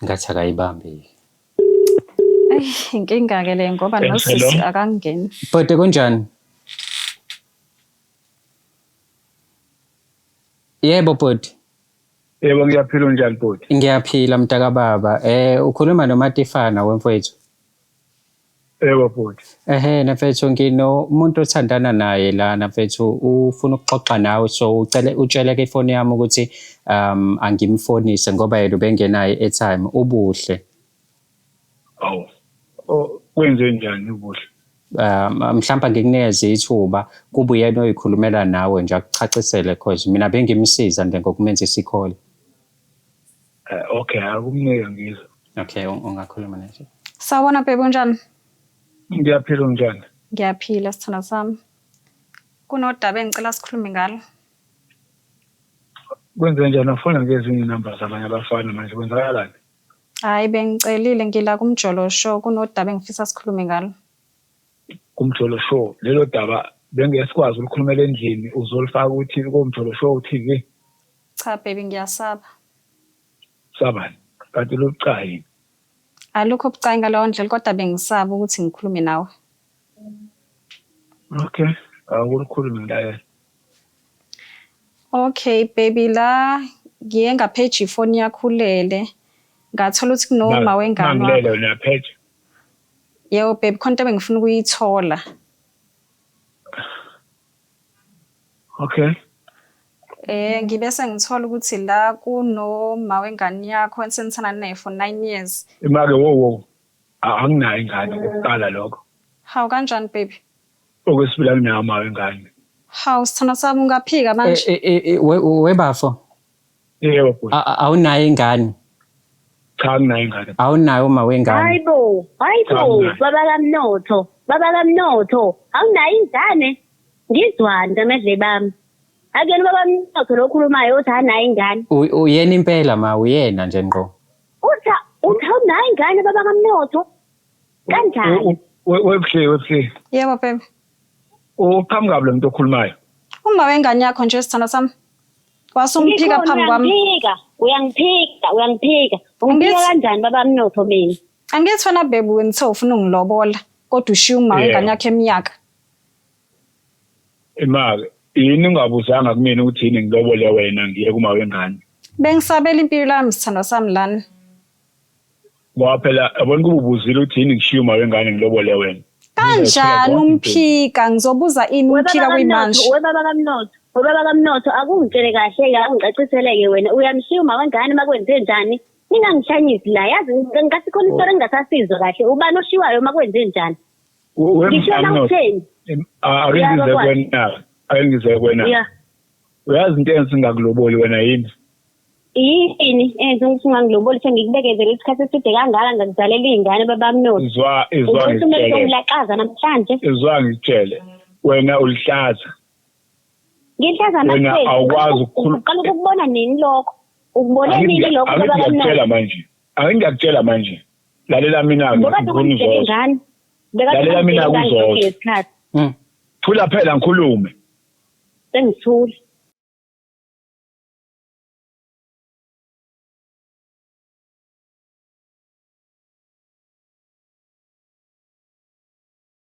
Ngathi akayibambi. Inkinga-ke le ngoba nosisi akangeni. Bhuti kunjani? Yebo bhuti. Yebo ngiyaphila unjani bhuti? Ngiyaphila mtaka baba. Ukhuluma noMatifana wemfowethu. Yebo bhuti. Nafethu nginomuntu othandana naye lana mfethu ufuna ukuxoxa nawe so utshele ifoni yami ukuthi angimfonise ngoba yena ubengenayo i-airtime ubuhle. Awu. Kwenze njani ubuhle? Mhlawumbe ngikunikeze ithuba kube uyena oyikhulumela nawe nje akuchacisele cause mina bengimsiza nje ngokumenza isikhole. Okay, akumnike ngizwe. Okay, ungakhuluma nje. Sawubona babe unjani? Ngiyaphila unjani? Ngiyaphila sithanda sami. Kunodaba engicela sikhulume ngalo. Kwenze njani afuna ngezinye inamba zabanye abafana manje kwenzakalani? Hayi bengicelile ngila kumjolo show kunodaba engifisa sikhulume ngalo. Kumjolo show lelo daba bengesikwazi ukukhulumela endlini uzolifaka ukuthi kumjolo show TV. Cha baby ngiyasaba. Sabani? Kanti lokucayi. Alukho obucayi ngaleyo ndlela kodwa bengisaba ukuthi ngikhulume nawe. Okay, akukhulume ngaye. Okay baby la ngiye ngapage ifoni yakho ulele. Ngathola ukuthi kunoma wengane wakho. Ngilele na page. Yebo baby konke bengifuna ukuyithola. Okay. Ngibese ngithola ukuthi la kunoma wengane yakho ensenithana naye for 9 years. Imake wo. Anginayo ingane ukuqala lokho. Hawu kanjani baby? Okwesibili ngiyama wengane. Hawu sithanda sami ungaphika manje. Webafo. Yebo bhuti. Awunayo ingane. Cha nginayo ingane. Awunayo uma wengane. Hayibo, baba kaMnotho, awunayo ingane. Ngizwani ngamedle bami. Akuyena baba kaMnotho lokhulumayo uthi anayo ingane. Uyena impela ma uyena nje ngqo. Utha unayo ingane baba kaMnotho. Kanjani? Webhle. Yebo baby. Uphambi kwabo lo muntu okhulumayo. Uma wengane yakho nje sithanda sami. Wasumphika phambi kwami. Uyangiphika. Ungiphika kanjani baba kaMnotho mina? Angithi wena baby wena ufuna ungilobola kodwa ushiya uma wengane yakho eminyaka. Imali yini ungabuzanga kumina ukuthi yini ngilobole wena ngiye kuma wengane. Bengisabela impilo yami sithanda sami lana. Ngoba phela yabona kuba ubuzile ukuthi yini ngishiya uma wengane ngilobole wena. Kanjani umphika ngizobuza ini umphika kuyimanje. Webaba kaMnotho akungitshele kahle akungicaciseleke wena uyamshiya uma wengane makwenze njani? Ningangishanyisi la yazi ngasikhona istori engasasizwe kahle ubani oshiwayo makwenze njani? Ngishona ukutheni? Ayengize kwena. Yeah. Uyazi into ensingakuloboli wena yini? Yini ukuthi ungangiloboli sengikubekezela isikhathi eside kangaka ngakuzalela izingane baba kaMnotho. Izwa ngitshele. Ngilaqaza namhlanje. Izwa ngitshele. Wena ulihlaza. Ngihlaza manje. Wena awukwazi uqala ukubona nini lokho? Ukubona nini lokho baba kaMnotho? Angingakutshela manje. Lalela mina ngifuna ingane. Lalela mina kuzoza. Thula phela ngikhulume. Sengithula.